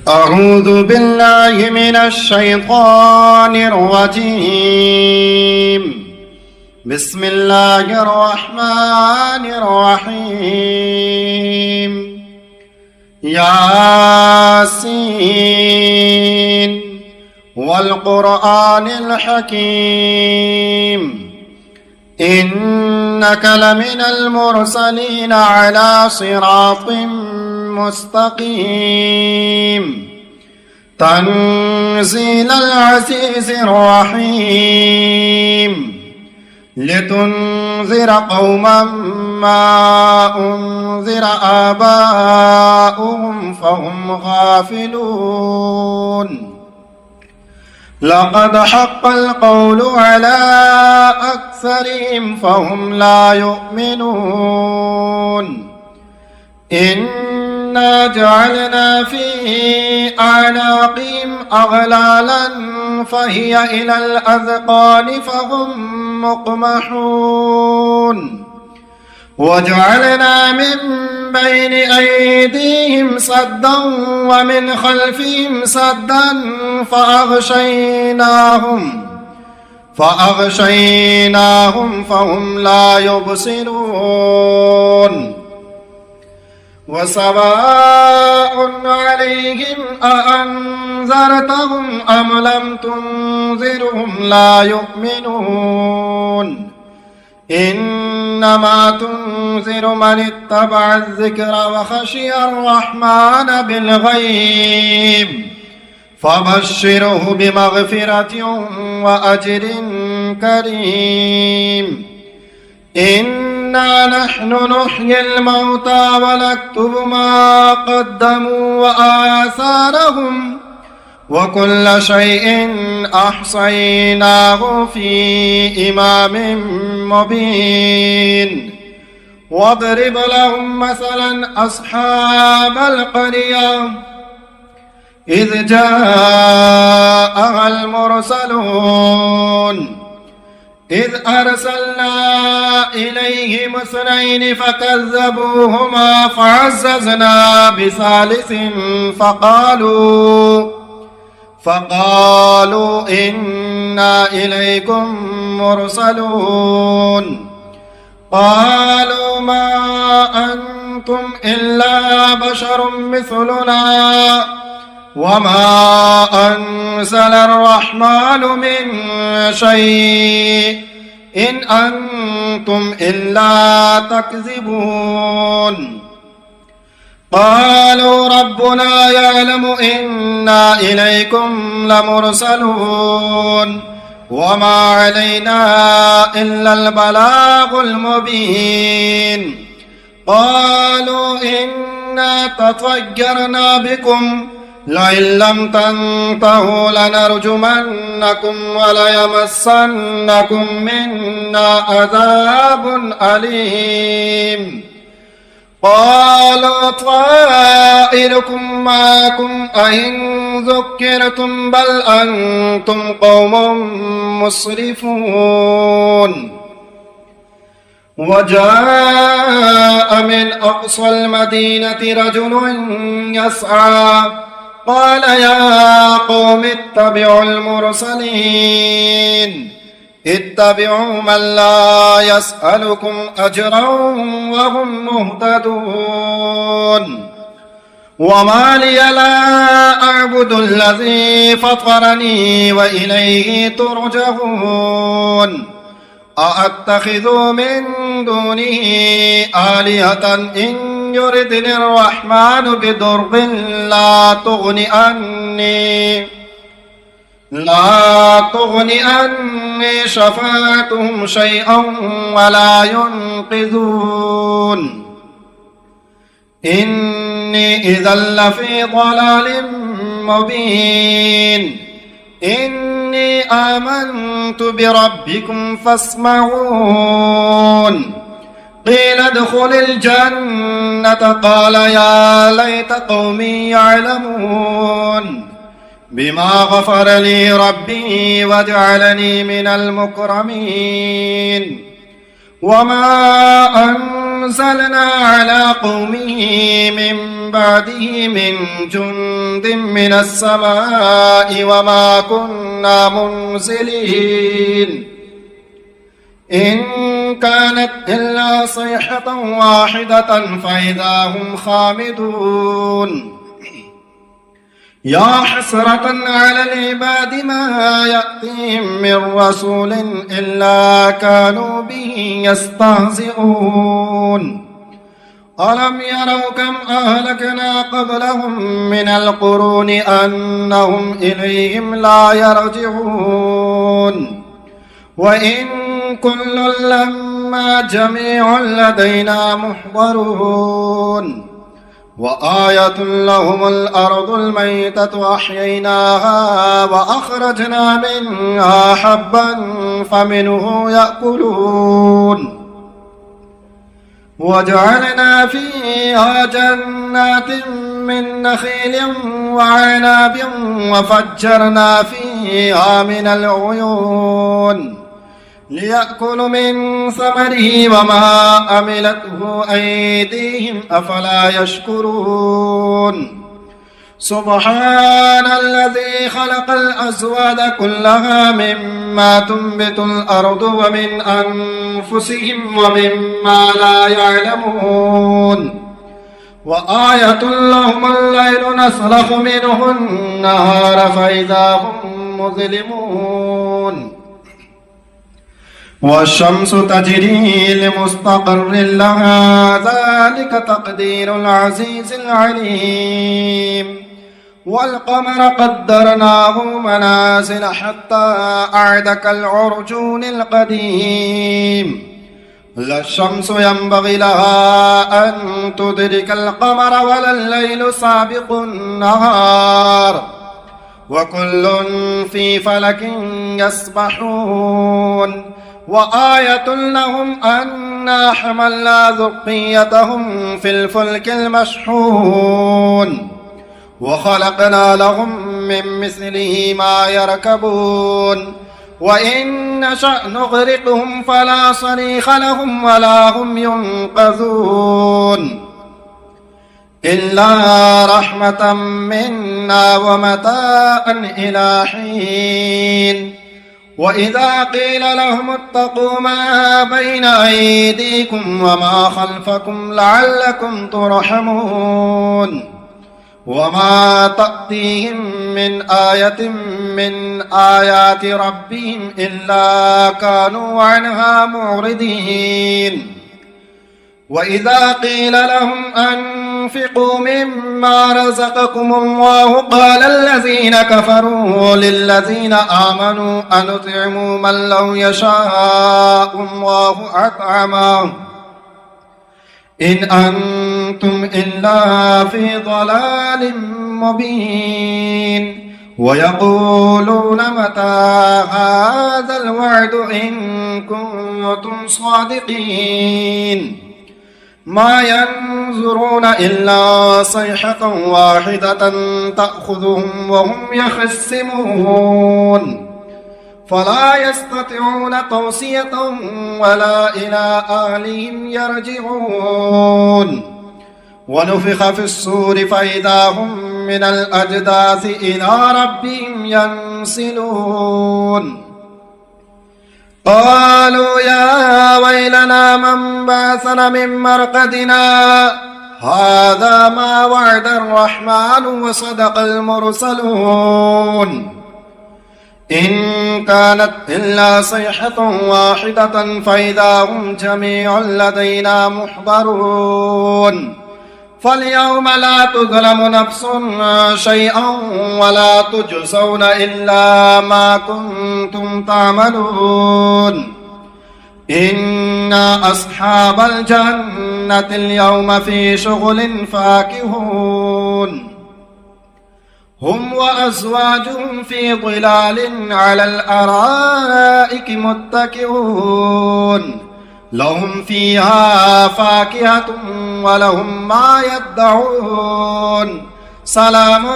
أعوذ بالله من الشيطان الرجيم. بسم الله الرحمن الرحيم. ياسين والقرآن الحكيم إنك لمن المرسلين على صراط مستقيم تنزيل العزيز الرحيم لتنذر قوما ما أنذر آباؤهم فهم غافلون لقد حق القول على أكثرهم فهم لا يؤمنون إنا جعلنا في أعناقهم أغلالا فهي إلى الأذقان فهم مقمحون وجعلنا من بين أيديهم سدا ومن خلفهم سدا فأغشيناهم فهم لا يبصرون وسواء عليهم أأنذرتهم أم لم تنذرهم لا يؤمنون إنما تنذر من اتبع الذكر وخشي الرحمن بالغيب فبشره بمغفرة وأجر كريم إنا نحن نحيي الموتى ونكتب ما قدموا وآثارهم وكل شيء أحصيناه في إمام مبين واضرب لهم مثلا أصحاب القرية إذ جاءها المرسلون إذ أرسلنا إليهم اثنين فكذبوهما فعززنا بثالث فقالوا إنا إليكم مرسلون قالوا ما أنتم إلا بشر مثلنا وما أنزل الرحمن من شيء إن أنتم إلا تكذبون قالوا ربنا يعلم إنا إليكم لمرسلون وما علينا إلا البلاغ المبين قالوا إنا تطيرنا بكم لئن لم تنتهوا لنرجمنكم وليمسنكم منا عذاب أليم قالوا طائركم معكم أئن ذكرتم بل أنتم قوم مسرفون وجاء من أقصى المدينة رجل يسعى قال يا قوم اتبعوا المرسلين اتبعوا من لا يسألكم أجرا وهم مهتدون وما لي لا أعبد الذي فطرني وإليه ترجعون أأتخذ من دونه آلهة إن يردني الرحمن بضر لا تغني عني شفاعتهم شيئا ولا ينقذون إني إذا لفي ضلال مبين إني آمنت بربكم فاسمعون قيل ادخل الجنة قال يا ليت قومي يعلمون بما غفر لي ربي وجعلني من المكرمين وما أنزلنا على قومه من بعده من جند من السماء وما كنا منزلين إن كانت إلا صيحة واحدة فإذا هم خامدون يا حسرة على العباد ما يأتيهم من رسول إلا كانوا به يستهزئون ألم يروا كم أهلكنا قبلهم من القرون أنهم إليهم لا يرجعون وإن كل لما جميع لدينا محضرون وآية لهم الأرض الميتة أحييناها وأخرجنا منها حبا فمنه يأكلون وجعلنا فيها جنات من نخيل وعناب وفجرنا فيها من العيون ليأكلوا من ثمره وما عملته أيديهم أفلا يشكرون سبحان الذي خلق الأزواج كلها مما تنبت الأرض ومن أنفسهم ومما لا يعلمون وآية لهم الليل نسلخ منه النهار فإذا هم مظلمون والشمس تجري لمستقر لها ذلك تقدير العزيز العليم والقمر قدرناه منازل حتى أعد كالعرجون القديم لا الشمس ينبغي لها أن تدرك القمر ولا الليل سابق النهار وكل في فلك يسبحون وآية لهم أنا حملنا ذريتهم في الفلك المشحون وخلقنا لهم من مثله ما يركبون وإن نشأ نغرقهم فلا صريخ لهم ولا هم ينقذون إلا رحمة منا ومتاعا إلى حين وإذا قيل لهم اتقوا ما بين أيديكم وما خلفكم لعلكم ترحمون وما تأتيهم من آية من آيات ربهم إلا كانوا عنها معرضين وإذا قيل لهم أنفقوا مما رزقكم الله قال الذين كفروا للذين آمنوا أنطعم من لو يشاء الله أطعمه إن أنتم إلا في ضلال مبين ويقولون متى هذا الوعد إن كنتم صادقين ما ينظرون إلا صيحة واحدة تأخذهم وهم يخصمون فلا يستطيعون توصية ولا إلى أهلهم يرجعون ونفخ في الصور فإذا هم من الأجداث إلى ربهم ينسلون قالوا يا ويلنا من بعثنا من مرقدنا هذا ما وعد الرحمن وصدق المرسلون إن كانت إلا صيحة واحدة فإذا هم جميع لدينا محضرون فاليوم لا تظلم نفس شيئا ولا تجزون إلا ما كنتم تعملون إن أصحاب الجنة اليوم في شغل فاكهون هم وأزواجهم في ظلال على الأرائك متكئون لهم فيها فاكهة ولهم ما يدعون سلام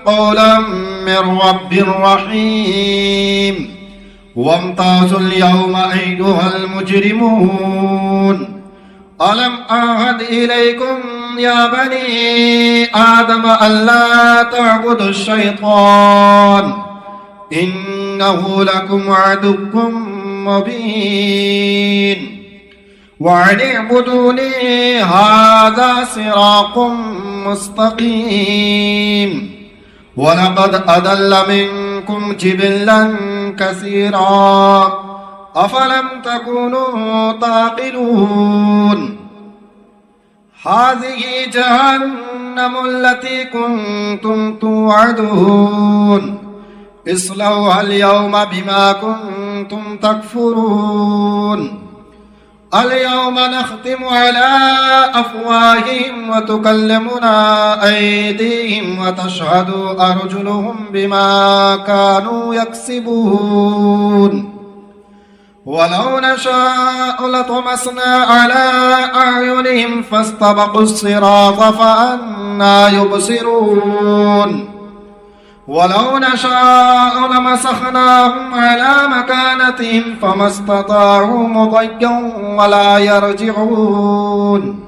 قولا من رب رحيم وامتازوا اليوم أيها المجرمون ألم أعهد إليكم يا بني آدم ألا تعبدوا الشيطان إنه لكم عدو مبين وأن اعبدوني هذا صراط مستقيم ولقد أضل منكم جبلا كثيرا أفلم تكونوا تعقلون هذه جهنم التي كنتم توعدون اصلوها اليوم بما كنتم تكفرون اليوم نختم على أفواههم وتكلمنا أيديهم وتشهد أرجلهم بما كانوا يكسبون ولو نشاء لطمسنا على أعينهم فاستبقوا الصراط فأنى يبصرون ولو نشاء لمسخناهم على مكانتهم فما استطاعوا مضيا ولا يرجعون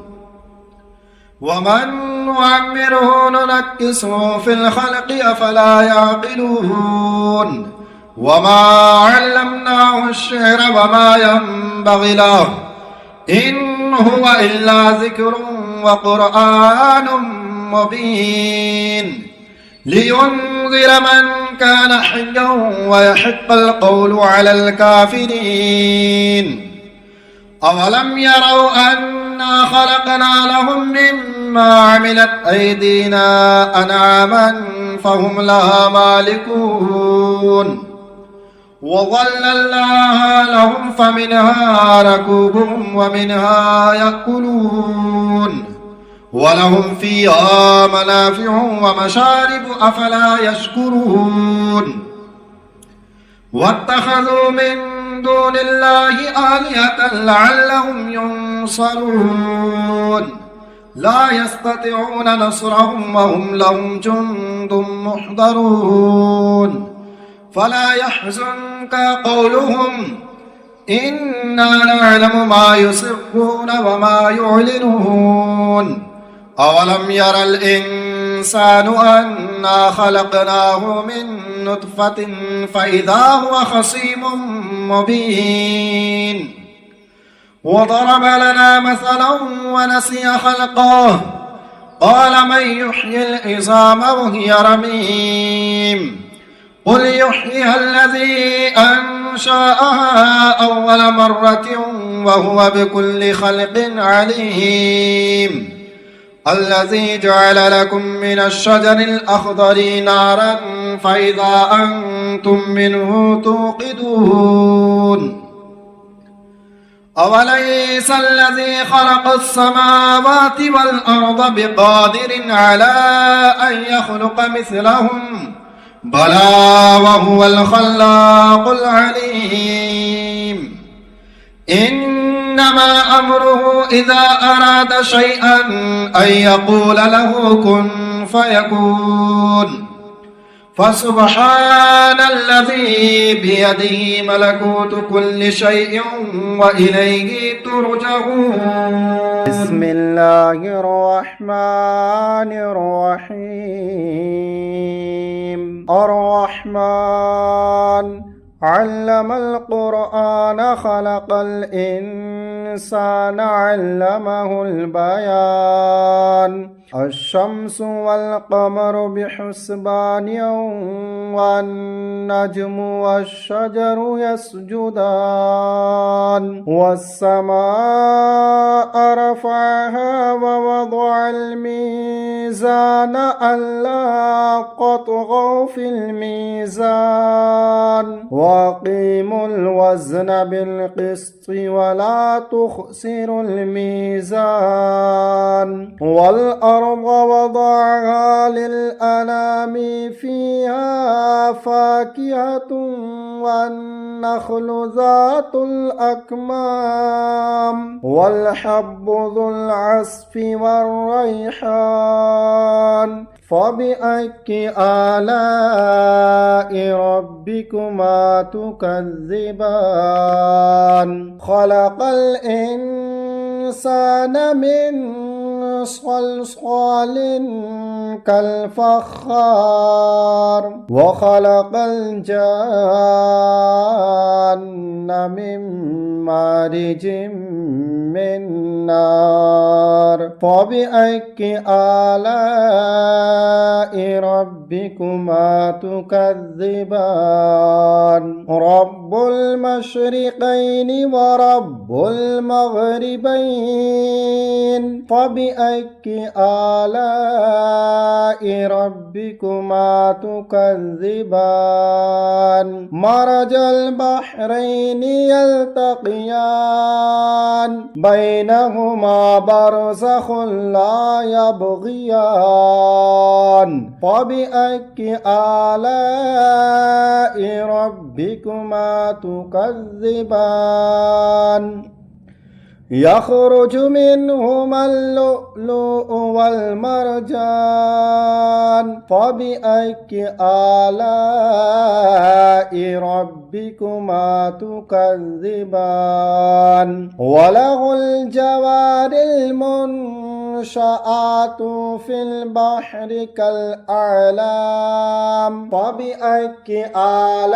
ومن نعمره ننكسه في الخلق أفلا يعقلون وما علمناه الشعر وما ينبغي له إن هو إلا ذكر وقرآن مبين لينذر من كان حيا ويحق القول على الكافرين أولم يروا أنا خلقنا لهم مما عملت أيدينا أنعاما فهم لها مالكون وظللناها لهم فمنها ركوبهم ومنها يأكلون ولهم فيها منافع ومشارب أفلا يشكرون واتخذوا من دون الله آلهة لعلهم ينصرون لا يستطيعون نصرهم وهم لهم جند محضرون فلا يحزنك قولهم إنا نعلم ما يسرون وما يعلنون أولم ير الإنسان أنا خلقناه من نطفة فإذا هو خصيم مبين وضرب لنا مثلا ونسي خلقه قال من يحيي العظام وهي رميم قل يحييها الذي أنشأها أول مرة وهو بكل خلق عليم الذي جعل لكم من الشجر الأخضر نارا فإذا أنتم منه توقدون أوليس الذي خلق السماوات والأرض بقادر على أن يخلق مثلهم بلى وهو الخلاق العليم إنما أمره إذا أراد شيئا أن يقول له كن فيكون فسبحان الذي بيده ملكوت كل شيء وإليه ترجعون بسم الله الرحمن الرحيم الرحمن علم القرآن خلق الإنسان علمه البيان الشمس والقمر بحسبان والنجم والشجر يسجدان والسماء رفعها ووضع الميزان ألا تطغوا في الميزان وأقيموا الوزن بالقسط ولا تخسروا الميزان والأرض وضعها للأنام فيها فاكهة والنخل ذات الأكمام والحب ذو العصف والريحان فبأي آلاء ربكما تكذبان خلق الإنسان الإنسان من صلصال كالفخار وخلق الجان من مارج من نار فبأي آلاء ربكما تكذبان رب المشرقين ورب المغربين فبأي آلاء ربكما تكذبان مرج البحرين يلتقيان بينهما برزخ لا يبغيان فبأي آلاء ربكما تكذبان يخرج منهما اللؤلؤ والمرجان فبأي آلاء ربكما تكذبان وله الجوار المنشآت في البحر كالأعلام فبأي آلاء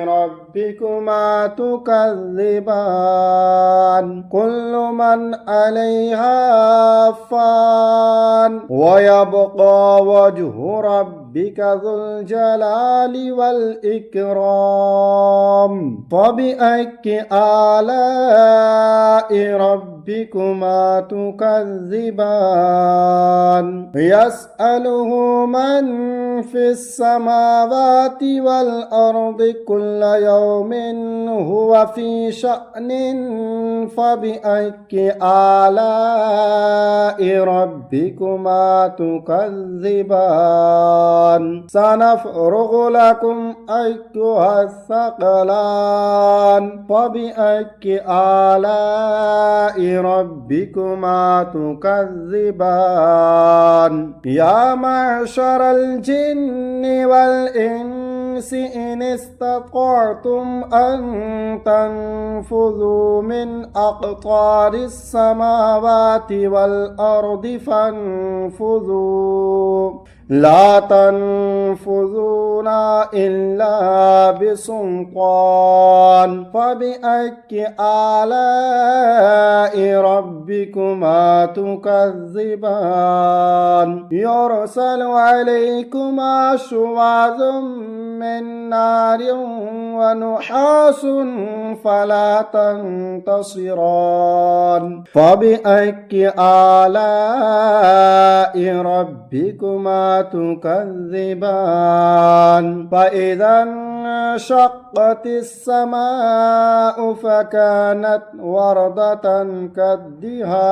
ربكما تكذبان كل من عليها فان ويبقى وجه ربك ذو الجلال والإكرام فبأي آلاء ربكما تكذبان يسأله من في السماوات والأرض كل يوم هو في شأن فبأي آلاء ربكما تكذبان سنفرغ لكم أيها الثقلان فبأي آلاء ربكما تكذبان يا معشر الجن والإنس إن استطعتم أن تنفذوا من أقطار السماوات والأرض فانفذوا لا تنفذون إلا بسلطان فبأي آلاء ربكما تكذبان يرسل عليكما شواظ من نار ونحاس فلا تنتصران فبأي آلاء ربكما تكذبان فإذا انشقت السماء فكانت وردة كالدهان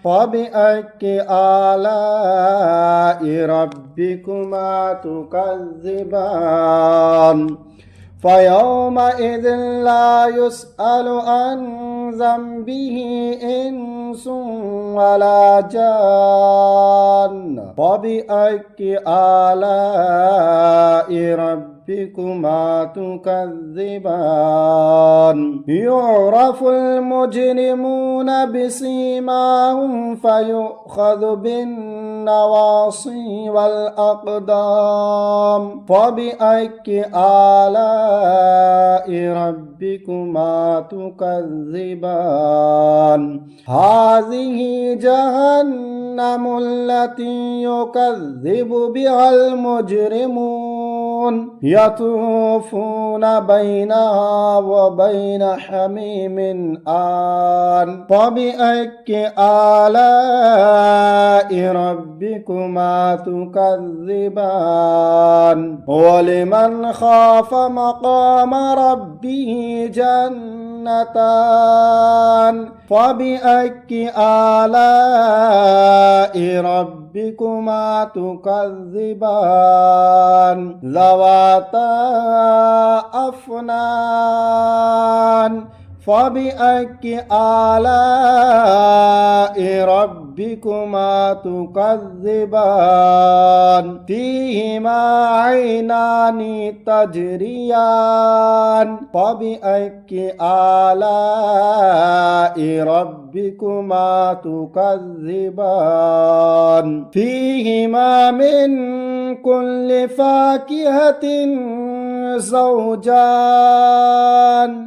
فبأي آلاء ربكما تكذبان فيومئذ لا يسأل عن ذنبه إنس ولا جان فبأي آلاء ربكما تكذبان يعرف المجرمون بسيماهم فيؤخذ بالنواصي والأقدام فبأي آلاء ربكما تكذبان هذه جهنم التي يكذب بها المجرمون يطوفون بينها وبين حميم آن فبأي آلاء ربكما تكذبان ولمن خاف مقام ربه جنتان فبأي آلاء ربكما تكذبان ذواتا أفنان فبأي آلاء ربكما تكذبان فيهما عينان تجريان فبأي آلاء ربكما تكذبان فيهما من كل فاكهة زوجان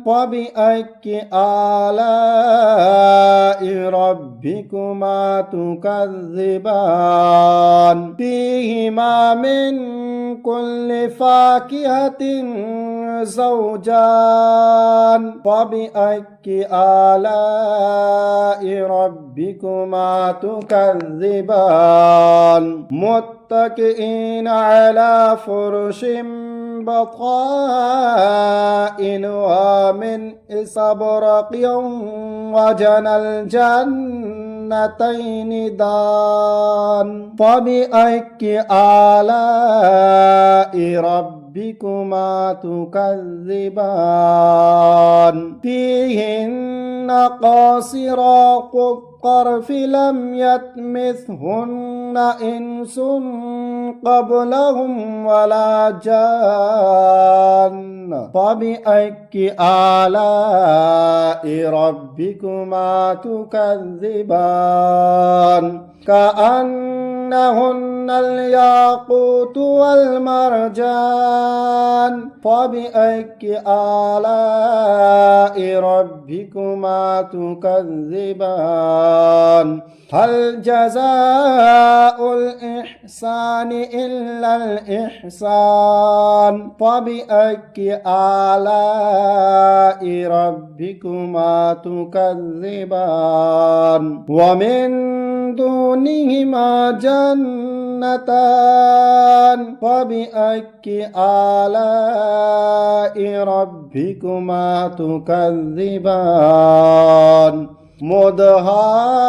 فبأي آلاء ربكما تكذبان فيهما من كل فاكهة زوجان فبأي آلاء ربكما تكذبان متكئين على فرش بطائنها من استبرق وجنى الجنتين دان فبأي آلاء ربكما تكذبان فيهن قاصرات الطرف لم يطمثهن إنس قبلهم ولا جان فبأي آلاء ربكما تكذبان كأنهن الياقوت والمرجان فبأي آلاء ربكما تكذبان هل جزاء الإحسان إلا الإحسان فبأي آلاء ربكما تكذبان ومن دونهما جنتان فبأي آلاء ربكما تكذبان مدهامتان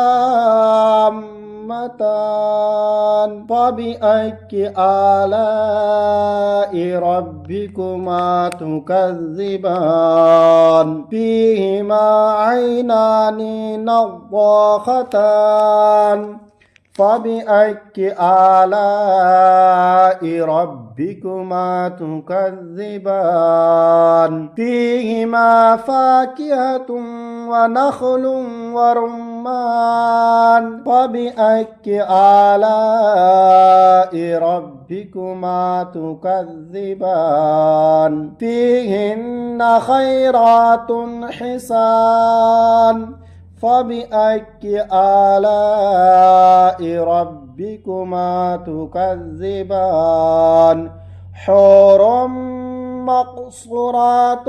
فبأي آلاء ربكما تكذبان فيهما عينان نضاختان فبأي آلاء ربكما تكذبان فيهما فاكهة ونخل ورمان فبأي آلاء ربكما تكذبان فيهن خيرات حسان فبأي آلاء ربكما تكذبان حور مقصورات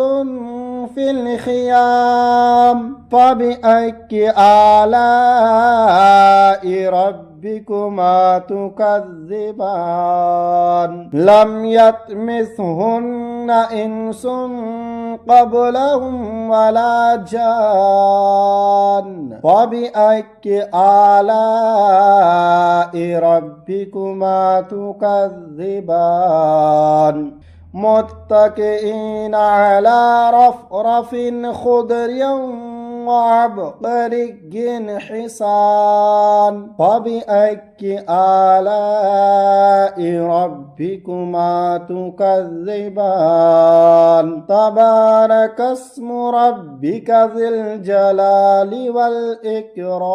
في الخيام فبأي آلاء ربكما تكذبان لم يطمثهن إنس قبلهم ولا جان فبأي آلاء ربكما تكذبان متكئين على رفرف خضر وعبقري حسان فبأي آلاء ربكما تكذبان تبارك اسم ربك ذي الجلال والإكرام